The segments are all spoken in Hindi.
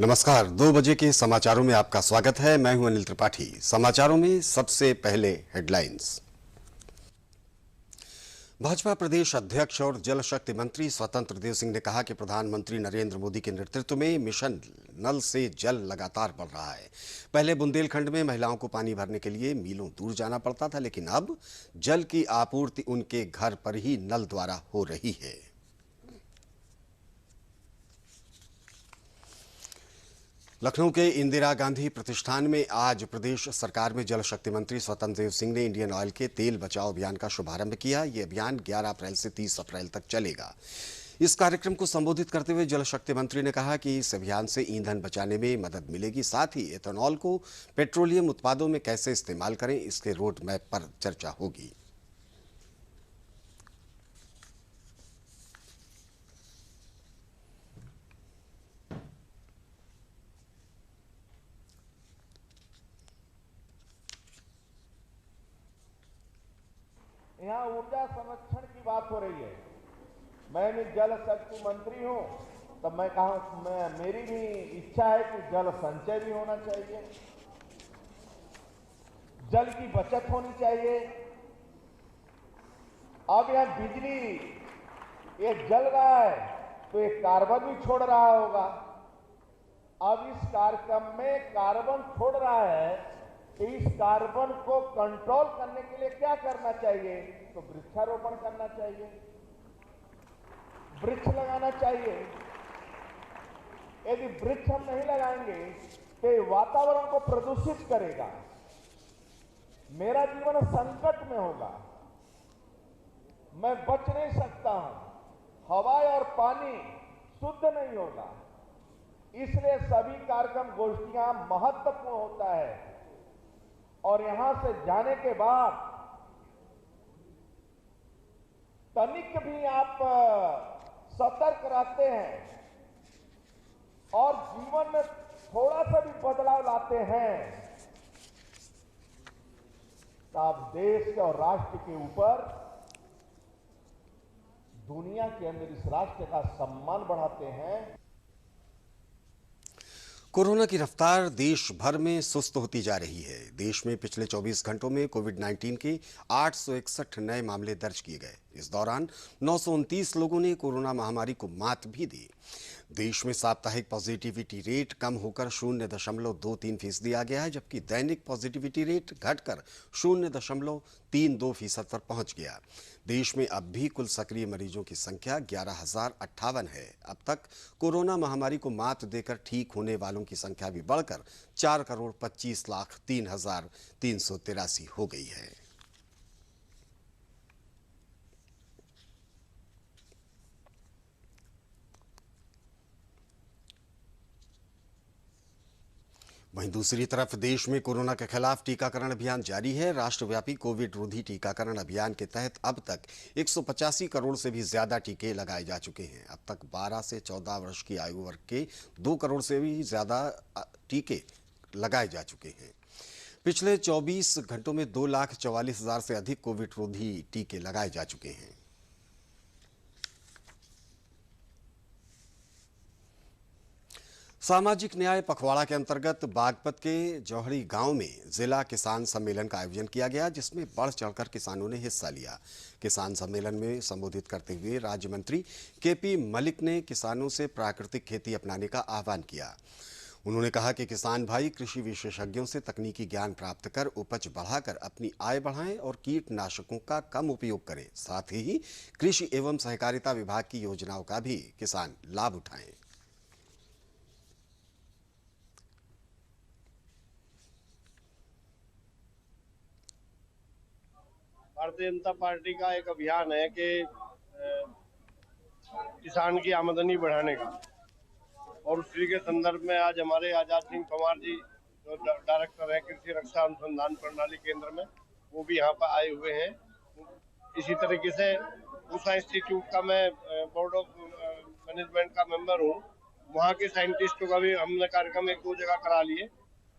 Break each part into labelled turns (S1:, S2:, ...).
S1: नमस्कार। 2 बजे के समाचारों में आपका स्वागत है। मैं हूं अनिल त्रिपाठी। समाचारों में सबसे पहले हेडलाइंस। भाजपा प्रदेश अध्यक्ष और जल शक्ति मंत्री स्वतंत्र देव सिंह ने कहा कि प्रधानमंत्री नरेंद्र मोदी के नेतृत्व में मिशन नल से जल लगातार बढ़ रहा है। पहले बुंदेलखंड में महिलाओं को पानी भरने के लिए मीलों दूर जाना पड़ता था, लेकिन अब जल की आपूर्ति उनके घर पर ही नल द्वारा हो रही है। लखनऊ के इंदिरा गांधी प्रतिष्ठान में आज प्रदेश सरकार में जल शक्ति मंत्री स्वतंत्र देव सिंह ने इंडियन ऑयल के तेल बचाओ अभियान का शुभारंभ किया। यह अभियान 11 अप्रैल से 30 अप्रैल तक चलेगा। इस कार्यक्रम को संबोधित करते हुए जल शक्ति मंत्री ने कहा कि इस अभियान से ईंधन बचाने में मदद मिलेगी, साथ ही एथेनॉल को पेट्रोलियम उत्पादों में कैसे इस्तेमाल करें, इसके रोड मैप पर चर्चा होगी।
S2: यहाँ ऊर्जा संरक्षण की बात हो रही है। मैं भी जल शक्ति मंत्री हूँ, तब मैं कहा मेरी भी इच्छा है कि जल संचय भी होना चाहिए, जल की बचत होनी चाहिए। अब यह बिजली ये जल रहा है तो ये कार्बन भी छोड़ रहा होगा। अब इस कार्यक्रम में कार्बन छोड़ रहा है, इस कार्बन को कंट्रोल करने के लिए क्या करना चाहिए? तो वृक्षारोपण करना चाहिए, वृक्ष लगाना चाहिए। यदि वृक्ष हम नहीं लगाएंगे तो ये वातावरण को प्रदूषित करेगा, मेरा जीवन संकट में होगा, मैं बच नहीं सकता हूं, हवा और पानी शुद्ध नहीं होगा। इसलिए सभी कार्यक्रम गोष्ठियां महत्वपूर्ण होता है। और यहां से जाने के बाद तनिक भी आप सतर्क रहते हैं और जीवन में थोड़ा सा भी बदलाव लाते हैं तो आप देश के और राष्ट्र के ऊपर, दुनिया के अंदर इस राष्ट्र का सम्मान बढ़ाते हैं।
S1: कोरोना की रफ्तार देश भर में सुस्त होती जा रही है। देश में पिछले 24 घंटों में कोविड-19 के 861 नए मामले दर्ज किए गए। इस दौरान 929 लोगों ने कोरोना महामारी को मात भी दी। देश में साप्ताहिक पॉजिटिविटी रेट कम होकर 0.23% आ गया है, जबकि दैनिक पॉजिटिविटी रेट घटकर 0.32% पर पहुंच गया। देश में अब भी कुल सक्रिय मरीजों की संख्या 11,058 है। अब तक कोरोना महामारी को मात देकर ठीक होने वालों की संख्या भी बढ़कर 4,25,03,383 हो गई है। वहीं दूसरी तरफ देश में कोरोना के खिलाफ टीकाकरण अभियान जारी है। राष्ट्रव्यापी कोविड रोधी टीकाकरण अभियान के तहत अब तक 185 करोड़ से भी ज्यादा टीके लगाए जा चुके हैं। अब तक 12 से 14 वर्ष की आयु वर्ग के 2 करोड़ से भी ज्यादा टीके लगाए जा चुके हैं। पिछले 24 घंटों में 2,44,000 से अधिक कोविड रोधी टीके लगाए जा चुके हैं। सामाजिक न्याय पखवाड़ा के अंतर्गत बागपत के जौहरी गांव में जिला किसान सम्मेलन का आयोजन किया गया, जिसमें बढ़ चढ़कर किसानों ने हिस्सा लिया। किसान सम्मेलन में संबोधित करते हुए राज्य मंत्री केपी मलिक ने किसानों से प्राकृतिक खेती अपनाने का आह्वान किया। उन्होंने कहा कि किसान भाई कृषि विशेषज्ञों से तकनीकी ज्ञान प्राप्त कर उपज बढ़ाकर अपनी आय बढ़ाएं और कीटनाशकों का कम उपयोग करें। साथ ही कृषि एवं सहकारिता विभाग की योजनाओं का भी किसान लाभ उठाएं।
S3: भारतीय जनता पार्टी का एक अभियान है कि किसान की आमदनी बढ़ाने का, और उसी के संदर्भ में आज हमारे आजाद सिंह पंवार जी जो डायरेक्टर हैं कृषि रक्षा अनुसंधान प्रणाली केंद्र में, वो भी यहाँ पर आए हुए हैं। इसी तरीके से उषा इंस्टीट्यूट का मैं बोर्ड ऑफ मैनेजमेंट का मेंबर हूँ, वहाँ के साइंटिस्टों का भी हमने कार्यक्रम 1-2 जगह करा लिए।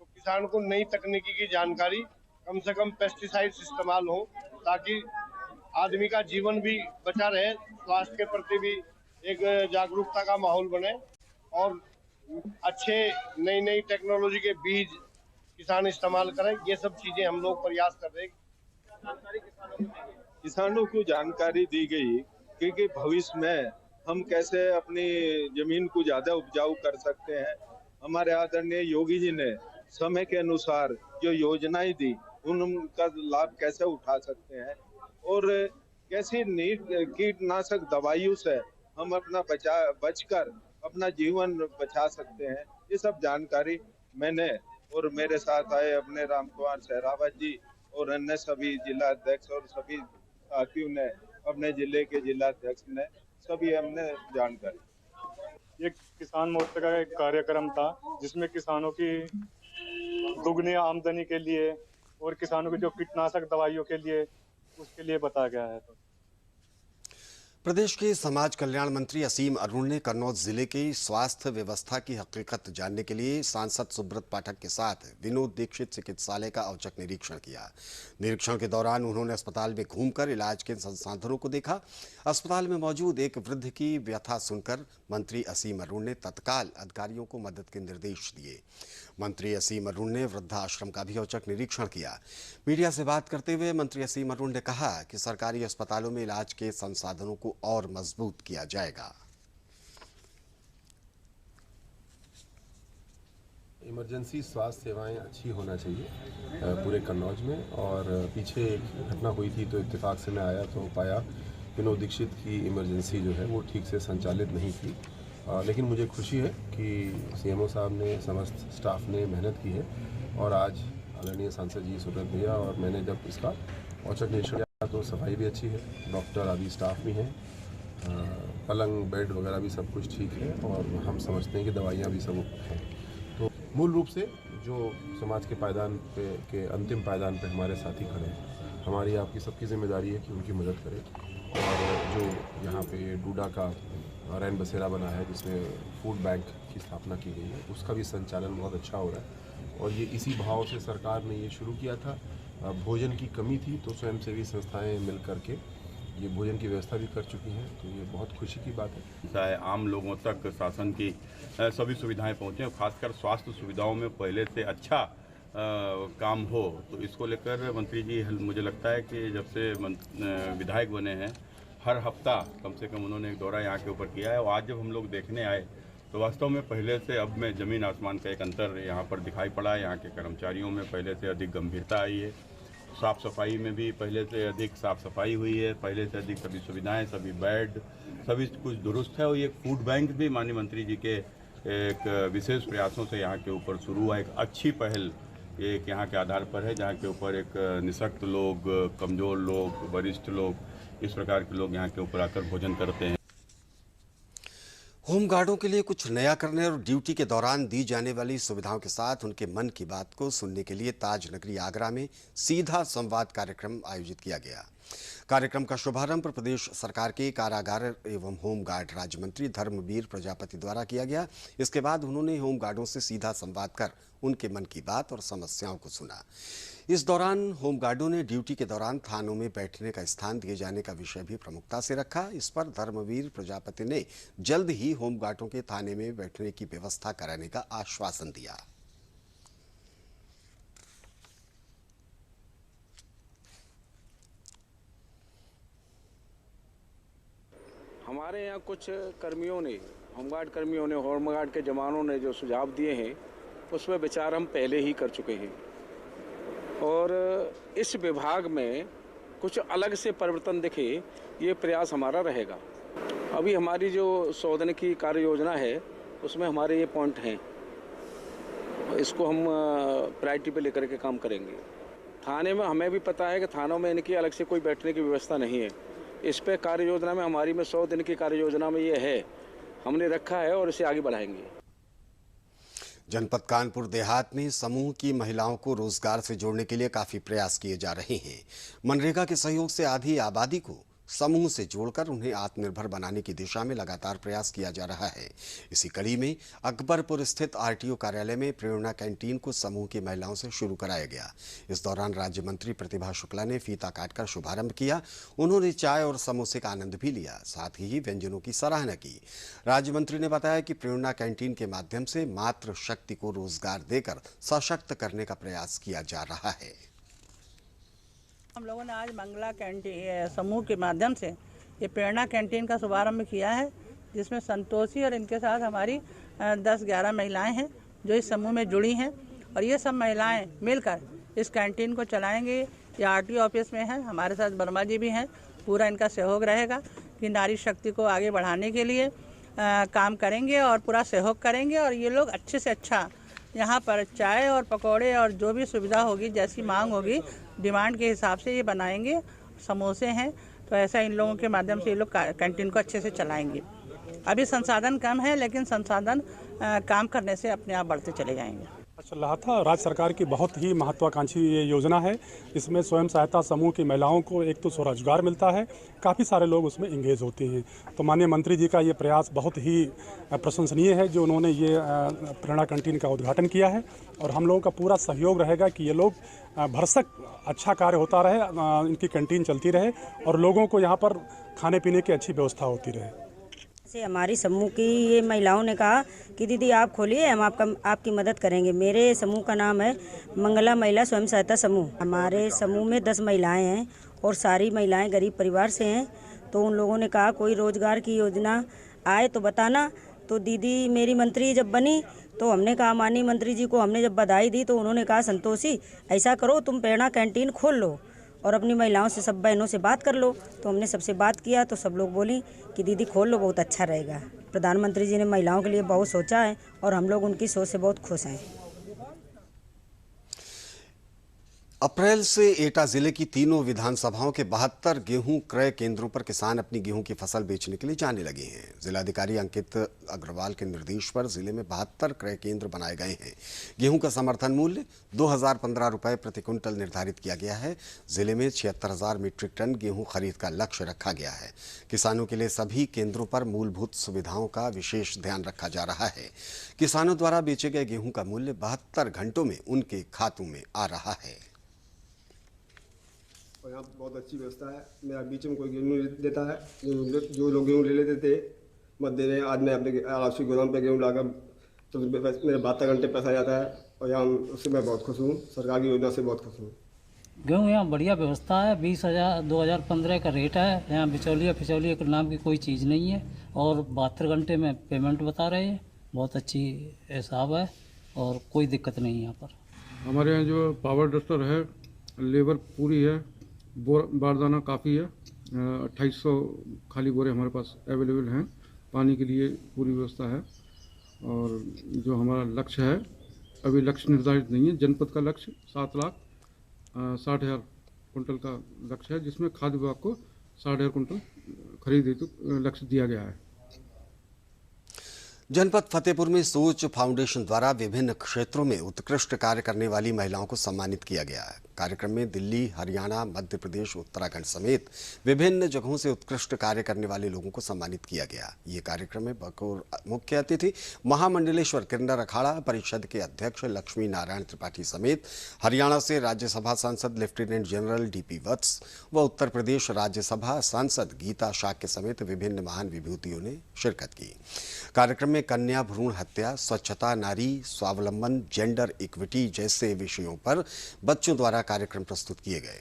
S3: तो किसान को नई तकनीकी की जानकारी, कम से कम पेस्टिसाइड्स इस्तेमाल हो, ताकि आदमी का जीवन भी बचा रहे, स्वास्थ्य के प्रति भी एक जागरूकता का माहौल बने और अच्छे नई नई टेक्नोलॉजी के बीज किसान इस्तेमाल करें। ये सब चीजें हम लोग प्रयास कर रहे हैं।
S4: किसानों को जानकारी दी गई कि भविष्य में हम कैसे अपनी जमीन को ज्यादा उपजाऊ कर सकते हैं। हमारे आदरणीय योगी जी ने समय के अनुसार जो योजनाएं दी उनका लाभ कैसे उठा सकते हैं और कैसे कीटनाशक दवाइयों से हम अपना बचकर अपना जीवन बचा सकते हैं। ये सब जानकारी मैंने और मेरे साथ आए अपने राम कुमार सहरावत जी और अन्य सभी जिला अध्यक्ष और सभी साथियों ने, अपने जिले के जिला अध्यक्ष ने, सभी हमने जानकारी।
S5: ये किसान मोर्चा का एक कार्यक्रम था जिसमें किसानों की दुगनी आमदनी के लिए और किसानों की जो कीटनाशक दवाइयों के लिए उसके लिए बताया गया है।
S1: प्रदेश के समाज कल्याण मंत्री असीम अरुण ने कन्नौज जिले की स्वास्थ्य व्यवस्था की हकीकत जानने के लिए सांसद सुब्रत पाठक के साथ विनोद दीक्षित चिकित्सालय का औचक निरीक्षण किया। निरीक्षण के दौरान उन्होंने अस्पताल में घूमकर इलाज के संसाधनों को देखा। अस्पताल में मौजूद एक वृद्ध की व्यथा सुनकर मंत्री असीम अरुण ने तत्काल अधिकारियों को मदद के निर्देश दिए। मंत्री असीम अरुण ने वृद्धाश्रम का भी औचक निरीक्षण किया। मीडिया से बात करते हुए मंत्री असीम अरुण ने कहा कि सरकारी अस्पतालों में इलाज के संसाधनों को और मजबूत किया जाएगा।
S6: इमरजेंसी स्वास्थ्य सेवाएं अच्छी होना चाहिए पूरे कन्नौज में। और पीछे एक घटना हुई थी तो इत्तेफाक से मैं आया तो पाया विनोद दीक्षित की इमरजेंसी जो है वो ठीक से संचालित नहीं थी। लेकिन मुझे खुशी है कि सीएमओ साहब ने, समस्त स्टाफ ने मेहनत की है और आज आदरणीय सांसद जी सुब्रत भैया और मैंने जब इसका औचक निरीक्षण किया तो सफाई भी अच्छी है, डॉक्टर आदि स्टाफ भी हैं, पलंग बेड वगैरह भी सब कुछ ठीक है और हम समझते हैं कि दवाइयाँ भी सब हैं। तो मूल रूप से जो समाज के पायदान पे के अंतिम पायदान पे हमारे साथी खड़े हैं, हमारी आपकी सबकी जिम्मेदारी है कि उनकी मदद करें। और जो यहाँ पे डूडा का रैन बसेरा बना है जिसमें फूड बैंक की स्थापना की गई है, उसका भी संचालन बहुत अच्छा हो रहा है और ये इसी भाव से सरकार ने ये शुरू किया था। भोजन की कमी थी तो स्वयंसेवी संस्थाएं मिल करके ये भोजन की व्यवस्था भी कर चुकी हैं, तो ये बहुत खुशी की बात है।
S7: चाहे आम लोगों तक शासन की सभी सुविधाएं पहुँचें और खासकर स्वास्थ्य सुविधाओं में पहले से अच्छा काम हो, तो इसको लेकर मंत्री जी मुझे लगता है कि जब से विधायक बने हैं हर हफ्ता कम से कम उन्होंने एक दौरा यहाँ के ऊपर किया है। और आज जब हम लोग देखने आए तो वास्तव में पहले से अब में ज़मीन आसमान का एक अंतर यहाँ पर दिखाई पड़ा है। यहाँ के कर्मचारियों में पहले से अधिक गंभीरता आई है, साफ़ सफाई में भी पहले से अधिक साफ़ सफाई हुई है, पहले से अधिक सभी सुविधाएं, सभी बेड, सभी कुछ दुरुस्त है। और ये फूड बैंक भी माननीय मंत्री जी के एक विशेष प्रयासों से यहाँ के ऊपर शुरू हुआ। एक अच्छी पहल एक यहाँ के आधार पर है जहाँ के ऊपर एक निःशक्त लोग, कमज़ोर लोग, वरिष्ठ लोग, इस प्रकार के लोग यहाँ के ऊपर आकर भोजन करते हैं।
S1: होमगार्डों के लिए कुछ नया करने और ड्यूटी के दौरान दी जाने वाली सुविधाओं के साथ उनके मन की बात को सुनने के लिए ताज नगरी आगरा में सीधा संवाद कार्यक्रम आयोजित किया गया। कार्यक्रम का शुभारंभ प्रदेश सरकार के कारागार एवं होमगार्ड राज्य मंत्री धर्मवीर प्रजापति द्वारा किया गया। इसके बाद उन्होंने होमगार्डों से सीधा संवाद कर उनके मन की बात और समस्याओं को सुना। इस दौरान होमगार्डों ने ड्यूटी के दौरान थानों में बैठने का स्थान दिए जाने का विषय भी प्रमुखता से रखा। इस पर धर्मवीर प्रजापति ने जल्द ही होमगार्डों के थाने में बैठने की व्यवस्था कराने का आश्वासन दिया।
S8: हमारे यहाँ कुछ कर्मियों ने, होमगार्ड के जवानों ने जो सुझाव दिए हैं उसमें विचार हम पहले ही कर चुके हैं और इस विभाग में कुछ अलग से परिवर्तन दिखे ये प्रयास हमारा रहेगा। अभी हमारी जो 100 दिन की कार्य योजना है उसमें हमारे ये पॉइंट हैं, इसको हम प्रायोरिटी पे लेकर के काम करेंगे। थाने में हमें भी पता है कि थानों में इनकी अलग से कोई बैठने की व्यवस्था नहीं है। इस पे कार्य योजना में हमारी में 100 दिन की कार्य योजना में ये है, हमने रखा है और इसे आगे बढ़ाएंगे।
S1: जनपद कानपुर देहात में समूह की महिलाओं को रोजगार से जोड़ने के लिए काफी प्रयास किए जा रहे हैं। मनरेगा के सहयोग से आधी आबादी को समूह से जोड़कर उन्हें आत्मनिर्भर बनाने की दिशा में लगातार प्रयास किया जा रहा है। इसी कड़ी में अकबरपुर स्थित आरटीओ कार्यालय में प्रेरणा कैंटीन को समूह की महिलाओं से शुरू कराया गया। इस दौरान राज्य मंत्री प्रतिभा शुक्ला ने फीता काटकर शुभारंभ किया। उन्होंने चाय और समोसे का आनंद भी लिया, साथ ही व्यंजनों की सराहना की। राज्य मंत्री ने बताया कि प्रेरणा कैंटीन के माध्यम से मातृ शक्ति को रोजगार देकर सशक्त करने का प्रयास किया जा रहा है।
S9: हम लोगों ने आज मंगला कैंटीन समूह के माध्यम से ये प्रेरणा कैंटीन का शुभारंभ किया है, जिसमें संतोषी और इनके साथ हमारी 10-11 महिलाएं हैं जो इस समूह में जुड़ी हैं और ये सब महिलाएं मिलकर इस कैंटीन को चलाएंगे। ये आरटीओ ऑफिस में है, हमारे साथ वर्मा जी भी हैं। पूरा इनका सहयोग रहेगा कि नारी शक्ति को आगे बढ़ाने के लिए काम करेंगे और पूरा सहयोग करेंगे और ये लोग अच्छे से अच्छा यहाँ पर चाय और पकौड़े और जो भी सुविधा होगी, जैसी मांग होगी, डिमांड के हिसाब से ये बनाएंगे। समोसे हैं तो ऐसा इन लोगों के माध्यम से ये लोग कैंटीन को अच्छे से चलाएंगे। अभी संसाधन कम है, लेकिन संसाधन काम करने से अपने आप बढ़ते चले जाएंगे।
S10: चल रहा था। राज्य सरकार की बहुत ही महत्वाकांक्षी ये योजना है। इसमें स्वयं सहायता समूह की महिलाओं को एक तो स्वरोजगार मिलता है, काफ़ी सारे लोग उसमें इंगेज होते हैं। तो माननीय मंत्री जी का ये प्रयास बहुत ही प्रशंसनीय है जो उन्होंने ये प्रेरणा कैंटीन का उद्घाटन किया है और हम लोगों का पूरा सहयोग रहेगा कि ये लोग भरसक अच्छा कार्य होता रहे, इनकी कैंटीन चलती रहे और लोगों को यहाँ पर खाने पीने की अच्छी व्यवस्था होती रहे।
S11: से हमारी समूह की ये महिलाओं ने कहा कि दीदी आप खोलिए, हम आपकी मदद करेंगे। मेरे समूह का नाम है मंगला महिला स्वयं सहायता समूह। हमारे समूह में 10 महिलाएं हैं और सारी महिलाएं गरीब परिवार से हैं। तो उन लोगों ने कहा कोई रोजगार की योजना आए तो बताना। तो दीदी मेरी मंत्री जब बनी तो हमने कहा, माननीय मंत्री जी को हमने जब बधाई दी तो उन्होंने कहा, संतोषी ऐसा करो तुम प्रेरणा कैंटीन खोल लो और अपनी महिलाओं से, सब बहनों से बात कर लो। तो हमने सबसे बात किया तो सब लोग बोली कि दीदी खोल लो, बहुत अच्छा रहेगा। प्रधानमंत्री जी ने महिलाओं के लिए बहुत सोचा है और हम लोग उनकी सोच से बहुत खुश हैं।
S1: अप्रैल से एटा जिले की तीनों विधानसभाओं के 72 गेहूं क्रय केंद्रों पर किसान अपनी गेहूं की फसल बेचने के लिए जाने लगे हैं। जिलाधिकारी अंकित अग्रवाल के निर्देश पर जिले में 72 क्रय केंद्र बनाए गए हैं। गेहूं का समर्थन मूल्य 2015 रुपए प्रति क्विंटल निर्धारित किया गया है। जिले में 76,000 मीट्रिक टन गेहूं खरीद का लक्ष्य रखा गया है। किसानों के लिए सभी केंद्रों पर मूलभूत सुविधाओं का विशेष ध्यान रखा जा रहा है। किसानों द्वारा बेचे गए गेहूं का मूल्य 72 घंटों में उनके खातों में आ रहा है।
S12: और यहाँ बहुत अच्छी व्यवस्था है। मेरा बीच में कोई गेहूँ देता है, जो लोग गेहूँ ले लेते थे मत दे रहे। आज मैं अपने आरासी गोदाम पे गेहूँ लाकर तो मेरे 72 घंटे पैसा जाता है और यहाँ उससे मैं बहुत खुश हूँ। सरकार की योजना से बहुत खुश हूँ।
S13: गेहूँ यहाँ बढ़िया व्यवस्था है। 20,000 2015 का रेट है। यहाँ बिचौलिया फिचौलिया के नाम की कोई चीज़ नहीं है और 72 घंटे में पेमेंट बता रहे हैं। बहुत अच्छी हिसाब है और कोई दिक्कत नहीं है यहाँ पर।
S14: हमारे यहाँ जो पावर डस्टर है, लेबर पूरी है, बारदाना काफ़ी है। 2800 खाली बोरे हमारे पास अवेलेबल हैं। पानी के लिए पूरी व्यवस्था है और जो हमारा लक्ष्य है, अभी लक्ष्य निर्धारित नहीं है। जनपद का लक्ष्य 7,60,000 कुंटल का लक्ष्य है, जिसमें खाद्य विभाग को 60,000 कुंटल खरीद हेतु लक्ष्य दिया गया है।
S1: जनपद फतेहपुर में सोच फाउंडेशन द्वारा विभिन्न क्षेत्रों में उत्कृष्ट कार्य करने वाली महिलाओं को सम्मानित किया गया। कार्यक्रम में दिल्ली, हरियाणा, मध्य प्रदेश, उत्तराखंड समेत विभिन्न जगहों से उत्कृष्ट कार्य करने वाले लोगों को सम्मानित किया गया। ये कार्यक्रम में बतौर मुख्य अतिथि महामंडलेश्वर किन्नर अखाड़ा परिषद के अध्यक्ष लक्ष्मी नारायण त्रिपाठी समेत हरियाणा से राज्यसभा सांसद लेफ्टिनेंट जनरल DP वत्स व उत्तर प्रदेश राज्यसभा सांसद गीता शाक्य समेत विभिन्न महान विभूतियों ने शिरकत की। कार्यक्रम में कन्या भ्रूण हत्या, स्वच्छता, नारी स्वावलंबन, जेंडर इक्विटी जैसे विषयों पर बच्चों द्वारा कार्यक्रम प्रस्तुत किए गए।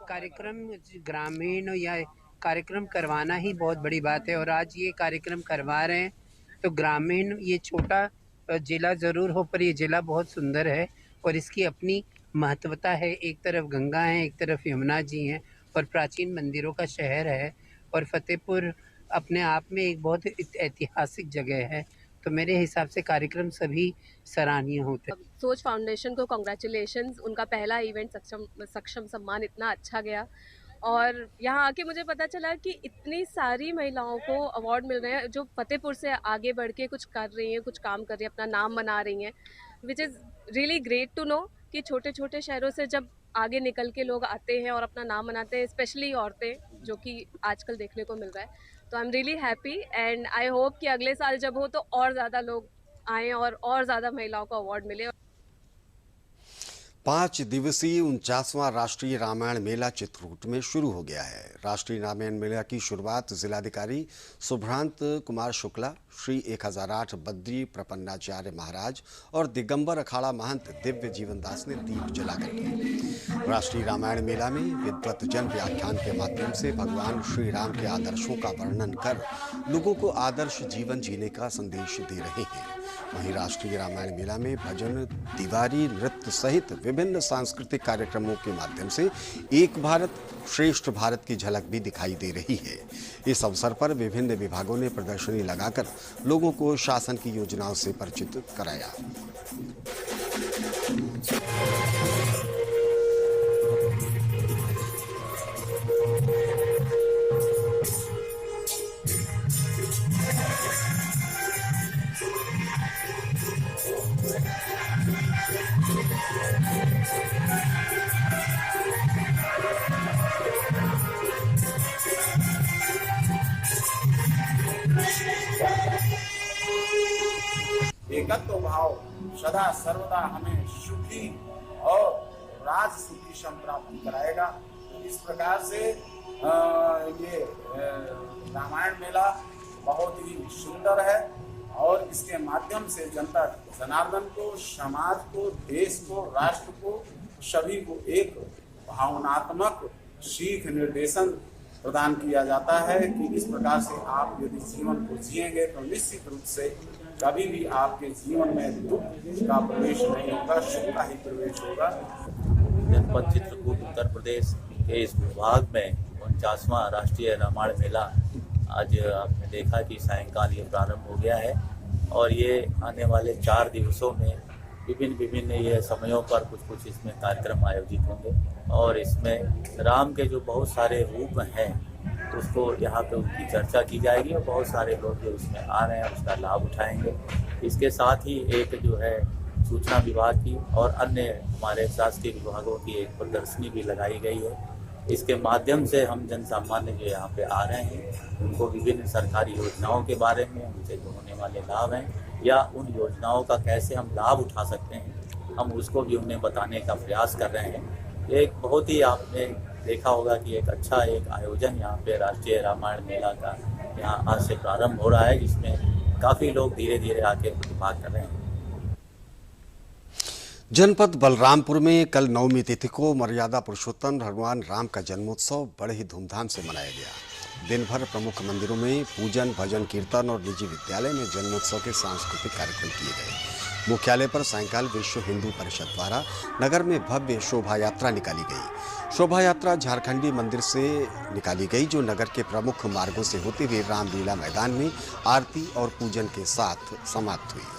S15: कार्यक्रम ग्रामीण या कार्यक्रम करवाना ही बहुत बड़ी बात है और आज ये कार्यक्रम करवा रहे हैं तो ग्रामीण ये छोटा जिला ज़रूर हो पर ये जिला बहुत सुंदर है और इसकी अपनी महत्वता है। एक तरफ गंगा है, एक तरफ यमुना जी हैं और प्राचीन मंदिरों का शहर है और फतेहपुर अपने आप में एक बहुत ऐतिहासिक जगह है। तो मेरे हिसाब से कार्यक्रम सभी सराहनीय होते हैं।
S16: सोच फाउंडेशन को कॉन्ग्रेचुलेशंस, उनका पहला इवेंट सक्षम सम्मान इतना अच्छा गया और यहाँ आके मुझे पता चला कि इतनी सारी महिलाओं को अवार्ड मिल रहे हैं जो फतेहपुर से आगे बढ़ के कुछ कर रही हैं, कुछ काम कर रही हैं, अपना नाम बना रही हैं, which is really great to know कि छोटे छोटे शहरों से जब आगे निकल के लोग आते हैं और अपना नाम बनाते हैं, स्पेशली औरतें, जो कि आजकल देखने को मिल रहा है। तो I am really happy and I hope कि अगले साल जब हो तो और ज़्यादा लोग आएँ और ज़्यादा महिलाओं को अवार्ड मिले।
S1: 5 दिवसीय 49वां राष्ट्रीय रामायण मेला चित्रकूट में शुरू हो गया है। राष्ट्रीय रामायण मेला की शुरुआत जिलाधिकारी सुभ्रांत कुमार शुक्ला, श्री 1008 बद्री प्रपन्नाचार्य महाराज और दिगंबर अखाड़ा महंत दिव्य जीवन दास ने दीप जलाकर की। राष्ट्रीय रामायण मेला में विद्वत जन व्याख्यान के माध्यम से भगवान श्री राम के आदर्शों का वर्णन कर लोगों को आदर्श जीवन जीने का संदेश दे रहे हैं। वहीं राष्ट्रीय रामायण मेला में भजन, दीवारी, नृत्य सहित विभिन्न सांस्कृतिक कार्यक्रमों के माध्यम से एक भारत श्रेष्ठ भारत की झलक भी दिखाई दे रही है। इस अवसर पर विभिन्न विभागों ने प्रदर्शनी लगाकर लोगों को शासन की योजनाओं से परिचित कराया।
S17: एकत्व भाव सदा सर्वदा हमें सुखी और राजसुख की संप्राप्ति कराएगा। इस प्रकार से ये रामायण मेला बहुत ही सुंदर है और इसके माध्यम से जनता जनार्दन को, समाज को, देश को, राष्ट्र को, सभी को एक भावनात्मक सीख निर्देशन प्रदान किया जाता है कि इस प्रकार से आप यदि जीवन को जिएंगे तो निश्चित रूप से कभी भी आपके जीवन में दुख का प्रवेश नहीं होगा, सुख का ही प्रवेश होगा।
S18: जनपद चित्रकूट उत्तर प्रदेश के इस विभाग में 49वां राष्ट्रीय रामायण मेला आज आपने देखा कि सायंकाल ये प्रारंभ हो गया है और ये आने वाले 4 दिवसों में विभिन्न ये समयों पर कुछ इसमें कार्यक्रम आयोजित होंगे और इसमें राम के जो बहुत सारे रूप हैं उसको यहाँ पे उनकी चर्चा की जाएगी और बहुत सारे लोग जो इसमें आ रहे हैं उसका लाभ उठाएंगे। इसके साथ ही एक जो है सूचना विभाग की और अन्य हमारे शासकीय विभागों की एक प्रदर्शनी भी लगाई गई है। इसके माध्यम से हम जन सामान्य जो यहाँ पे आ रहे हैं उनको विभिन्न सरकारी योजनाओं के बारे में, उनसे जो होने वाले लाभ हैं या उन योजनाओं का कैसे हम लाभ उठा सकते हैं, हम उसको भी उन्हें बताने का प्रयास कर रहे हैं। एक बहुत ही आपने देखा होगा कि एक अच्छा एक आयोजन यहाँ पे राष्ट्रीय रामायण मेला का यहाँ आज से प्रारंभ हो रहा है, जिसमें काफ़ी लोग धीरे धीरे आके प्रतिभाग कर रहे हैं।
S1: जनपद बलरामपुर में कल 9वीं तिथि को मर्यादा पुरुषोत्तम भगवान राम का जन्मोत्सव बड़े ही धूमधाम से मनाया गया। दिन भर प्रमुख मंदिरों में पूजन, भजन, कीर्तन और निजी विद्यालय में जन्मोत्सव के सांस्कृतिक कार्यक्रम किए गए। मुख्यालय पर सायंकाल विश्व हिंदू परिषद द्वारा नगर में भव्य शोभा यात्रा निकाली गई। शोभा यात्रा झारखंडी मंदिर से निकाली गई, जो नगर के प्रमुख मार्गों से होते हुए रामलीला मैदान में आरती और पूजन के साथ समाप्त हुई।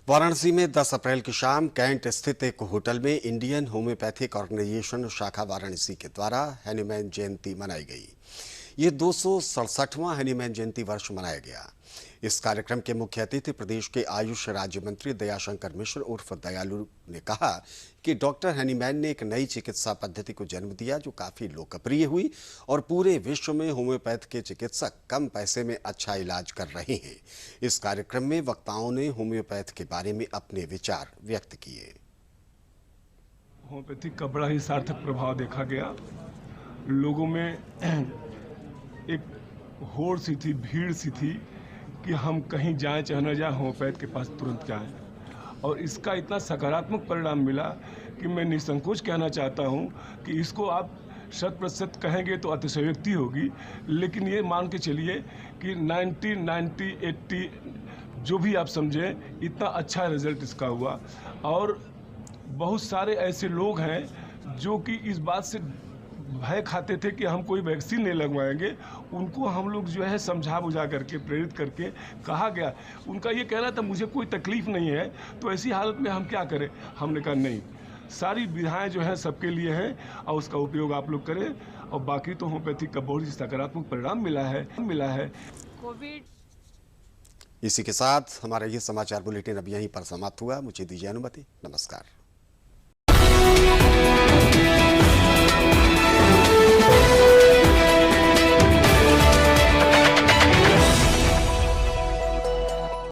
S1: वाराणसी में 10 अप्रैल की शाम कैंट स्थित एक होटल में इंडियन होम्योपैथिक ऑर्गेनाइजेशन शाखा वाराणसी के द्वारा हनुमान जयंती मनाई गई। ये 267वां हनुमान जयंती वर्ष मनाया गया। इस कार्यक्रम के मुख्य अतिथि प्रदेश के आयुष राज्य मंत्री दयाशंकर मिश्र उर्फ दयालु ने कहा कि डॉक्टर हनुमान ने एक नई चिकित्सा पद्धति को जन्म दिया जो काफ़ी लोकप्रिय हुई और पूरे विश्व में होम्योपैथ के चिकित्सक कम पैसे में अच्छा इलाज कर रहे हैं। इस कार्यक्रम में वक्ताओं ने होम्योपैथ के बारे में अपने विचार व्यक्त किए।
S19: होम्योपैथिक का बड़ा ही सार्थक प्रभाव देखा गया। लोगों में एक होड़ सी थी, भीड़ सी थी कि हम कहीं जाएं चाहे न जाएं होम्योपैथ के पास तुरंत जाएं, और इसका इतना सकारात्मक परिणाम मिला कि मैं निसंकोच कहना चाहता हूं कि इसको आप 100% कहेंगे तो अतिशयोक्ति होगी, लेकिन ये मान के चलिए कि 90, 80 जो भी आप समझें, इतना अच्छा रिजल्ट इसका हुआ। और बहुत सारे ऐसे लोग हैं जो कि इस बात से भय खाते थे कि हम कोई वैक्सीन नहीं लगवाएंगे, उनको हम लोग जो है समझा बुझा करके प्रेरित करके कहा गया। उनका ये कहना था मुझे कोई तकलीफ नहीं है, तो ऐसी हालत में हम क्या करें। हमने कहा नहीं, सारी विधाएं जो है सबके लिए हैं और उसका उपयोग आप लोग करें। और बाकी तो होम्योपैथी का बहुत ही सकारात्मक परिणाम मिला है।
S16: कोविड।
S1: इसी के साथ हमारा ये समाचार बुलेटिन अब यहीं पर समाप्त हुआ। मुझे दीजिए अनुमति। नमस्कार।